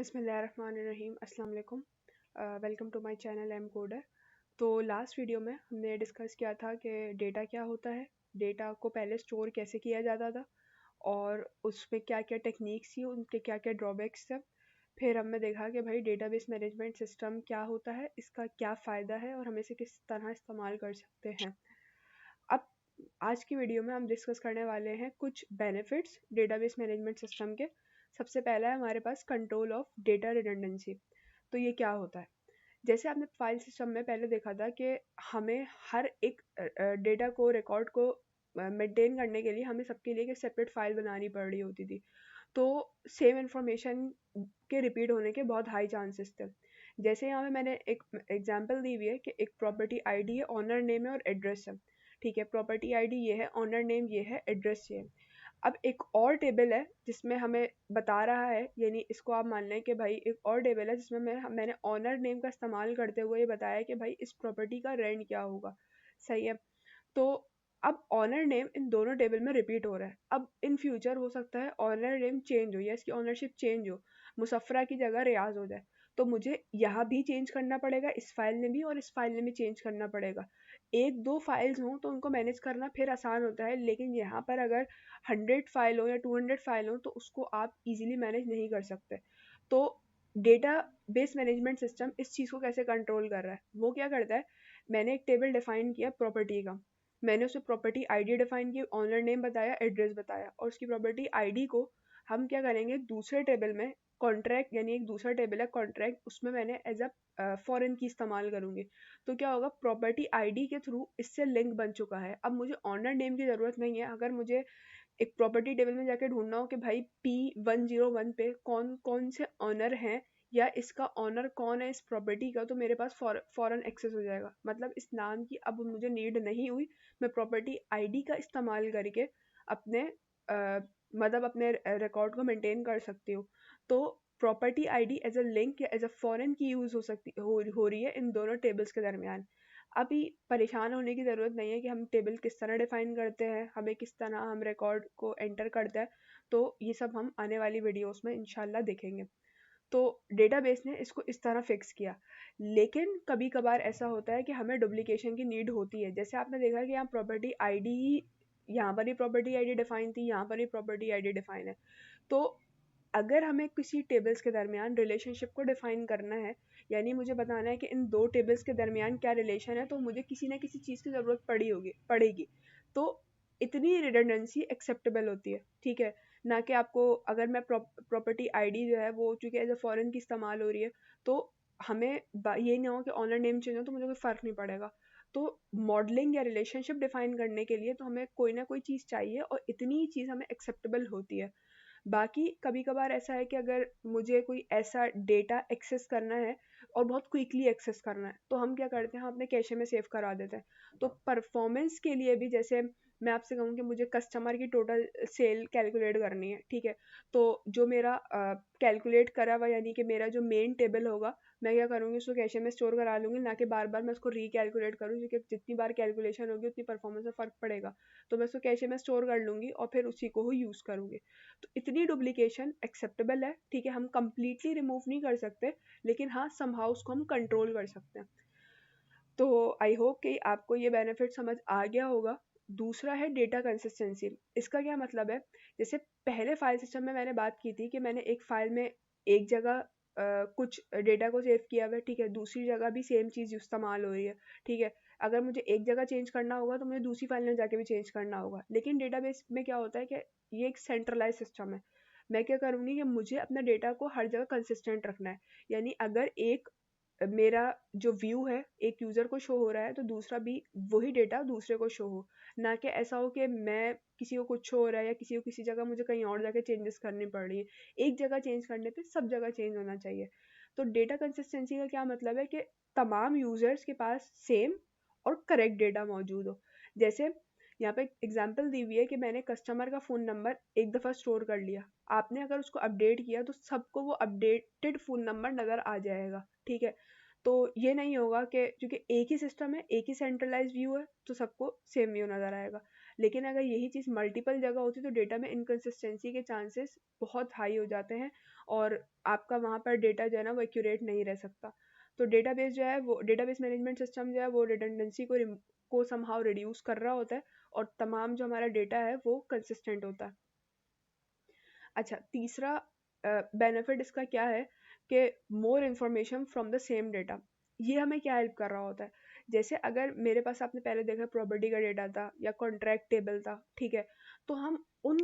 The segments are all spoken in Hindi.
बिस्मिल्लाहिर्रहमानिर्रहीम अस्सलाम वालेकुम। Welcome to my channel M coder. तो लास्ट वीडियो में हमने डिस्कस किया था कि डेटा क्या होता है, डेटा को पहले स्टोर कैसे किया जाता था और उसमें क्या क्या टेक्निक्स थी, उनके क्या क्या ड्रॉबैक्स थे। फिर हमने देखा कि भाई डेटाबेस मैनेजमेंट सिस्टम क्या होता है, इसका क्या फ़ायदा है और हम इसे किस तरह इस्तेमाल कर सकते हैं। अब आज की वीडियो में हम डिस्कस करने वाले हैं कुछ बेनिफिट्स डेटाबेस मैनेजमेंट सिस्टम के। सबसे पहला है हमारे पास कंट्रोल ऑफ डेटा रिडंडेंसी। तो ये क्या होता है? जैसे आपने फाइल सिस्टम में पहले देखा था कि हमें हर एक डेटा को रिकॉर्ड को मेंटेन करने के लिए हमें सबके लिए एक सेपरेट फाइल बनानी पड़ रही होती थी। तो सेम इंफॉर्मेशन के रिपीट होने के बहुत हाई चांसेस थे। जैसे यहाँ पे मैंने एक एग्जांपल दी हुई है कि एक प्रॉपर्टी आईडी है, ऑनर नेम है और एड्रेस है। ठीक है, प्रॉपर्टी आईडी ये है, ऑनर नेम ये है, एड्रेस ये है। अब एक और टेबल है जिसमें हमें बता रहा है, यानी इसको आप मान लें कि भाई एक और टेबल है जिसमें मैंने ऑनर नेम का इस्तेमाल करते हुए ये बताया कि भाई इस प्रॉपर्टी का रेंट क्या होगा। सही है। तो अब ऑनर नेम इन दोनों टेबल में रिपीट हो रहा है। अब इन फ्यूचर हो सकता है ऑनर नेम चेंज हो या इसकी ऑनरशिप चेंज हो, मुसफ़रा की जगह रियाज हो जाए। तो मुझे यहाँ भी चेंज करना पड़ेगा, इस फाइल में भी और इस फाइल में भी चेंज करना पड़ेगा। एक दो फाइल्स हों तो उनको मैनेज करना फिर आसान होता है, लेकिन यहाँ पर अगर 100 फाइल हो या 200 फाइल हो तो उसको आप इजीली मैनेज नहीं कर सकते। तो डेटा बेस मैनेजमेंट सिस्टम इस चीज़ को कैसे कंट्रोल कर रहा है, वो क्या करता है, मैंने एक टेबल डिफाइन किया प्रॉपर्टी का। मैंने उसे प्रॉपर्टी आईडी डिफाइन की, ऑनर नेम बताया, एड्रेस बताया, और उसकी प्रॉपर्टी आईडी को हम क्या करेंगे, दूसरे टेबल में कॉन्ट्रैक्ट, यानी एक दूसरा टेबल है कॉन्ट्रैक्ट, उसमें मैंने एज अ फॉरेन की इस्तेमाल करूँगी। तो क्या होगा, प्रॉपर्टी आईडी के थ्रू इससे लिंक बन चुका है। अब मुझे ऑनर नेम की ज़रूरत नहीं है। अगर मुझे एक प्रॉपर्टी टेबल में जाके ढूंढना हो कि भाई P101 पे कौन कौन से ऑनर हैं या इसका ऑनर कौन है इस प्रॉपर्टी का, तो मेरे पास फॉरन एक्सेस हो जाएगा। मतलब इस नाम की अब मुझे नीड नहीं हुई, मैं प्रॉपर्टी आईडी का इस्तेमाल करके अपने मतलब अपने रिकॉर्ड को मेंटेन कर सकती हूँ। तो property ID as a link या as a foreign key use हो रही है इन दोनों टेबल्स के दरमियान। अभी परेशान होने की ज़रूरत नहीं है कि हम टेबल किस तरह डिफ़ाइन करते हैं, हमें किस तरह हम रिकॉर्ड को एंटर करते हैं। तो ये सब हम आने वाली वीडियोस में इंशाल्लाह देखेंगे। तो डेटाबेस ने इसको इस तरह फिक्स किया। लेकिन कभी कभार ऐसा होता है कि हमें डुप्लीकेशन की नीड होती है। जैसे आपने देखा कि यहाँ प्रॉपर्टी आईडी, यहाँ पर ही प्रॉपर्टी आईडी डिफाइन थी, यहाँ पर ही प्रॉपर्टी आईडी डिफाइन है। तो अगर हमें किसी टेबल्स के दरमियान रिलेशनशिप को डिफाइन करना है, यानी मुझे बताना है कि इन दो टेबल्स के दरमियान क्या रिलेशन है, तो मुझे किसी ना किसी चीज़ की ज़रूरत पड़ेगी। तो इतनी रिडंडेंसी एक्सेप्टेबल होती है, ठीक है। ना कि आपको, अगर मैं प्रॉपर्टी आईडी जो है वो चूँकि एज अ फॉरेन की इस्तेमाल हो रही है, तो हमें ये ना हो कि ऑनर नेम चेंज हो तो मुझे कोई फ़र्क नहीं पड़ेगा। तो मॉडलिंग या रिलेशनशिप डिफाइन करने के लिए तो हमें कोई ना कोई चीज़ चाहिए, और इतनी ही चीज़ हमें एक्सेप्टेबल होती है। बाकी कभी कभार ऐसा है कि अगर मुझे कोई ऐसा डेटा एक्सेस करना है और बहुत क्विकली एक्सेस करना है, तो हम क्या करते हैं, हम अपने कैशे में सेव करा देते हैं। तो परफॉर्मेंस के लिए भी, जैसे मैं आपसे कहूँ कि मुझे कस्टमर की टोटल सेल कैलकुलेट करनी है, ठीक है। तो जो मेरा कैलकुलेट करा हुआ, यानी कि मेरा जो मेन टेबल होगा, मैं क्या करूँगी, उसको कैशे में स्टोर करा लूँगी, ना कि बार बार मैं उसको रीकैलकुलेट करूँ, क्योंकि जितनी बार कैलकुलेशन होगी उतनी परफॉर्मेंस में फ़र्क पड़ेगा। तो मैं उसको कैशे में स्टोर कर लूँगी और फिर उसी को ही यूज़ करूँगी। तो इतनी डुप्लीकेशन एक्सेप्टेबल है, ठीक है। हम कंप्लीटली रिमूव नहीं कर सकते, लेकिन हाँ समहाउ उसको हम कंट्रोल कर सकते हैं। तो आई होप कि आपको ये बेनिफिट समझ आ गया होगा। दूसरा है डेटा कंसिस्टेंसी। इसका क्या मतलब है, जैसे पहले फाइल सिस्टम में मैंने बात की थी कि मैंने एक फाइल में एक जगह कुछ डेटा को सेव किया हुआ है, ठीक है, दूसरी जगह भी सेम चीज़ इस्तेमाल हो रही है, ठीक है। अगर मुझे एक जगह चेंज करना होगा तो मुझे दूसरी फाइल में जाके भी चेंज करना होगा। लेकिन डेटाबेस में क्या होता है कि ये एक सेंट्रलाइज सिस्टम है। मैं क्या करूँगी कि मुझे अपना डेटा को हर जगह कंसिस्टेंट रखना है। यानी अगर एक मेरा जो व्यू है एक यूज़र को शो हो रहा है, तो दूसरा भी वही डेटा दूसरे को शो हो। ना कि ऐसा हो कि मैं किसी को कुछ शो हो रहा है या किसी को किसी जगह मुझे कहीं और जाके चेंजेस करनी पड़ रही है। एक जगह चेंज करने पे सब जगह चेंज होना चाहिए। तो डेटा कंसिस्टेंसी का क्या मतलब है कि तमाम यूज़र्स के पास सेम और करेक्ट डेटा मौजूद हो। जैसे यहाँ पे एग्जांपल दी हुई है कि मैंने कस्टमर का फ़ोन नंबर एक दफ़ा स्टोर कर लिया। आपने अगर उसको अपडेट किया तो सबको वो अपडेटेड फ़ोन नंबर नज़र आ जाएगा, ठीक है। तो ये नहीं होगा कि, क्योंकि एक ही सिस्टम है, एक ही सेंट्रलाइज्ड व्यू है, तो सबको सेम व्यू नज़र आएगा। लेकिन अगर यही चीज़ मल्टीपल जगह होती तो डेटा में इनकन्सिस्टेंसी के चांसेस बहुत हाई हो जाते हैं और आपका वहाँ पर डेटा जो है ना वो एक्यूरेट नहीं रह सकता। तो डेटाबेस जो है वो डेटाबेस मैनेजमेंट सिस्टम जो है वो रिडंडेंसी को समहाउ रिड्यूस कर रहा होता है और तमाम जो हमारा डेटा है वो कंसिस्टेंट होता है। अच्छा, तीसरा बेनिफिट इसका क्या है कि more information from the same data. ये हमें क्या हेल्प कर रहा होता है, जैसे अगर मेरे पास आपने पहले देखा प्रॉपर्टी का डेटा था या कॉन्ट्रैक्ट टेबल था, ठीक है, तो हम उन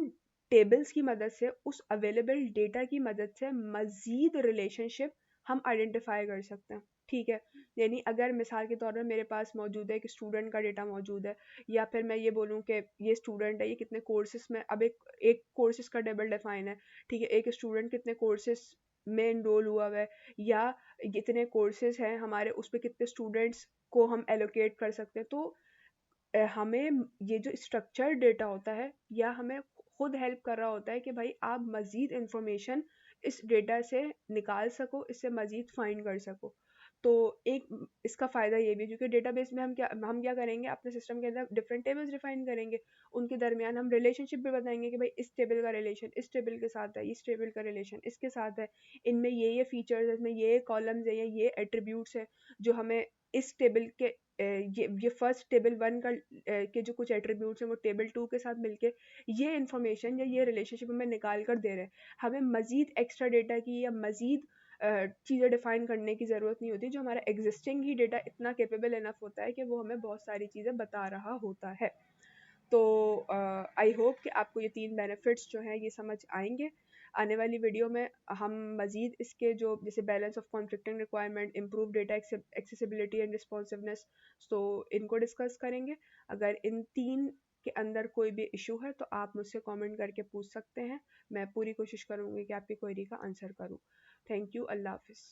टेबल्स की मदद से उस अवेलेबल डेटा की मदद से मज़ीद रिलेशनशिप हम आइडेंटिफाई कर सकते हैं, ठीक है। यानी अगर मिसाल के तौर पर मेरे पास मौजूद है कि स्टूडेंट का डेटा मौजूद है, या फिर मैं ये बोलूँ कि ये स्टूडेंट है, ये कितने कोर्सेज में, अब एक कोर्सेज का टेबल डिफाइन है, ठीक है, एक स्टूडेंट कितने कोर्सेज में इनरोल हुआ है, या कितने कोर्सेज हैं हमारे, उस पर कितने स्टूडेंट्स को हम एलोकेट कर सकते हैं। तो हमें ये जो स्ट्रक्चर डेटा होता है या हमें खुद हेल्प कर रहा होता है कि भाई आप मज़ीद इंफॉर्मेशन इस डेटा से निकाल सको, इससे मज़ीद फाइंड कर सको। तो एक इसका फ़ायदा ये भी है, क्योंकि डेटाबेस में हम क्या करेंगे, अपने सिस्टम के अंदर डिफरेंट टेबल्स डिफाइन करेंगे, उनके दरमियान हम रिलेशनशिप भी बताएंगे कि भाई इस टेबल का रिलेशन इस टेबल के साथ है, इस टेबल का रिलेशन इसके साथ है, इनमें ये फीचर्स है, इसमें ये कॉलम्स है या ये एट्रीब्यूट्स है जो हमें इस टेबल के ये फर्स्ट टेबल वन का के जो कुछ एट्रीब्यूट्स हैं वो टेबल टू के साथ मिलके ये इन्फॉर्मेशन या ये रिलेशनशिप हमें निकाल कर दे रहे हैं। हमें मज़ीद एक्स्ट्रा डेटा की या मज़ीद चीज़ें डिफाइन करने की ज़रूरत नहीं होती, जो हमारा एग्जिस्टिंग ही डेटा इतना कैपेबल इनफ होता है कि वो हमें बहुत सारी चीज़ें बता रहा होता है। तो आई होप कि आपको ये 3 बेनिफिट्स जो हैं ये समझ आएंगे। आने वाली वीडियो में हम मज़ीद इसके जो जैसे balance of conflicting requirement, improve data accessibility and responsiveness, तो इनको डिस्कस करेंगे। अगर इन 3 के अंदर कोई भी इशू है तो आप मुझसे कमेंट करके पूछ सकते हैं। मैं पूरी कोशिश करूँगी कि आपकी क्वेरी का आंसर करूँ। Thank you. अल्लाह हाफ़िज़।